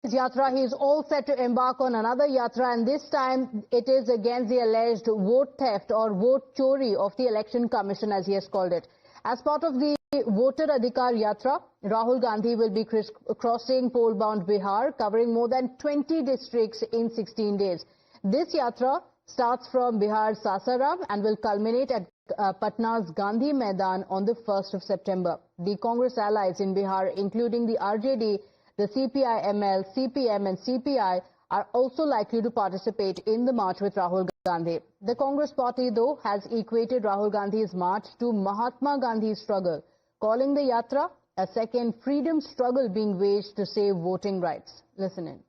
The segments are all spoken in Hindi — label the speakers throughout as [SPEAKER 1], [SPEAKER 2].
[SPEAKER 1] Yatra, he is all set to embark on another yatra, and this time it is against the alleged vote theft or vote chori of the Election Commission, as he has called it. As part of the Voter Adhikar Yatra, Rahul Gandhi will be crossing poll-bound Bihar, covering more than 20 districts in 16 days. This yatra starts from Bihar's Sasaram and will culminate at Patna's Gandhi Maidan on the 1st of September. The Congress allies in Bihar, including the RJD, the CPI-ML, CPM and CPI are also likely to participate in the march with Rahul Gandhi. The Congress party, though, has equated Rahul Gandhi's march to Mahatma Gandhi's struggle, calling the yatra a second freedom struggle being waged to save voting rights. Listen in.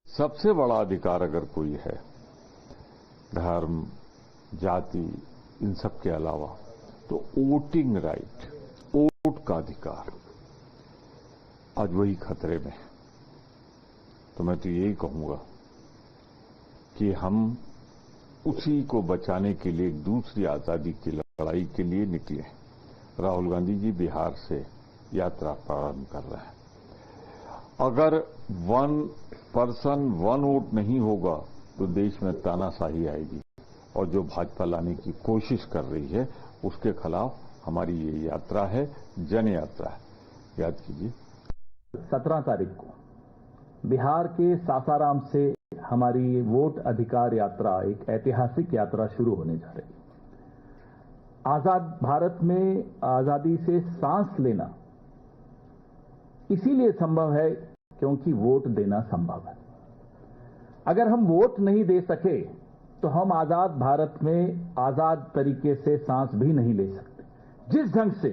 [SPEAKER 2] सबसे बड़ा अधिकार अगर कोई है, धर्म, जाति, इन सब के अलावा, तो वोटिंग राइट, वोट का अधिकार, आज वही खतरे में है। तो मैं तो यही कहूंगा कि हम उसी को बचाने के लिए एक दूसरी आजादी की लड़ाई के लिए निकले। राहुल गांधी जी बिहार से यात्रा प्रारंभ कर रहे हैं। अगर वन पर्सन वन वोट नहीं होगा तो देश में तानाशाही आएगी, और जो भाजपा लाने की कोशिश कर रही है उसके खिलाफ हमारी ये यात्रा है, जन यात्रा है। याद कीजिए
[SPEAKER 3] 17 तारीख को बिहार के सासाराम से हमारी वोट अधिकार यात्रा, एक ऐतिहासिक यात्रा शुरू होने जा रही है। आजाद भारत में आजादी से सांस लेना इसीलिए संभव है क्योंकि वोट देना संभव है। अगर हम वोट नहीं दे सके तो हम आजाद भारत में आजाद तरीके से सांस भी नहीं ले सकते। जिस ढंग से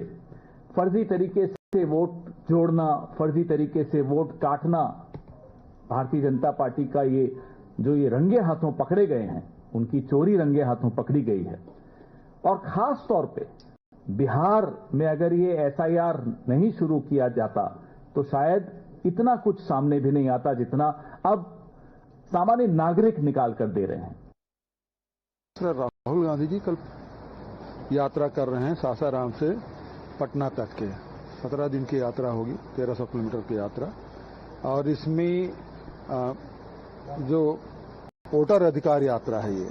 [SPEAKER 3] फर्जी तरीके से वोट जोड़ना, फर्जी तरीके से वोट काटना, भारतीय जनता पार्टी का ये रंगे हाथों पकड़े गए हैं, उनकी चोरी रंगे हाथों पकड़ी गई है। और खास तौर पे बिहार में अगर ये एसआईआर नहीं शुरू किया जाता तो शायद इतना कुछ सामने भी नहीं आता जितना अब सामान्य नागरिक निकाल कर दे रहे हैं।
[SPEAKER 4] राहुल गांधी जी कल यात्रा कर रहे हैं सासाराम से पटना तक के 17 दिन की यात्रा होगी, 1300 किलोमीटर की यात्रा। और इसमें जो वोटर अधिकार यात्रा है, ये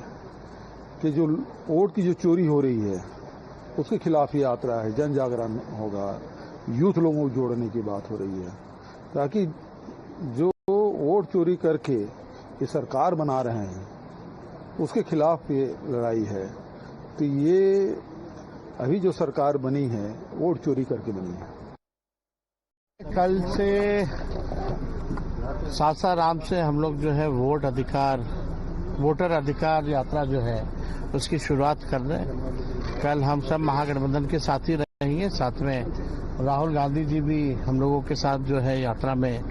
[SPEAKER 4] कि जो वोट की जो चोरी हो रही है उसके खिलाफ यात्रा है। जन जागरण होगा, यूथ लोगों को जोड़ने की बात हो रही है, ताकि जो वोट चोरी करके ये सरकार बना रहे हैं उसके खिलाफ ये लड़ाई है। तो ये अभी जो सरकार बनी है वोट चोरी करके बनी है।
[SPEAKER 5] कल से सासाराम से हम लोग जो है वोटर अधिकार यात्रा जो है उसकी शुरुआत कर रहे हैं। कल हम सब महागठबंधन के साथी रहेंगे, साथ में राहुल गांधी जी भी हम लोगों के साथ जो है यात्रा में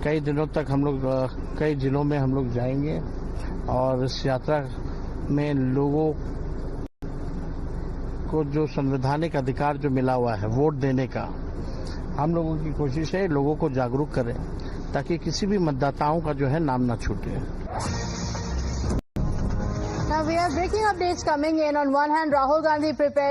[SPEAKER 5] कई दिनों तक हम लोग कई जिलों में हम लोग जाएंगे। और इस यात्रा में लोगों को जो संवैधानिक अधिकार जो मिला हुआ है वोट देने का, हम लोगों की कोशिश है लोगों को जागरूक करें ताकि किसी भी मतदाताओं का जो है नाम ना छूटे।
[SPEAKER 1] Now we have breaking updates coming in. On one hand, Rahul Gandhi prepared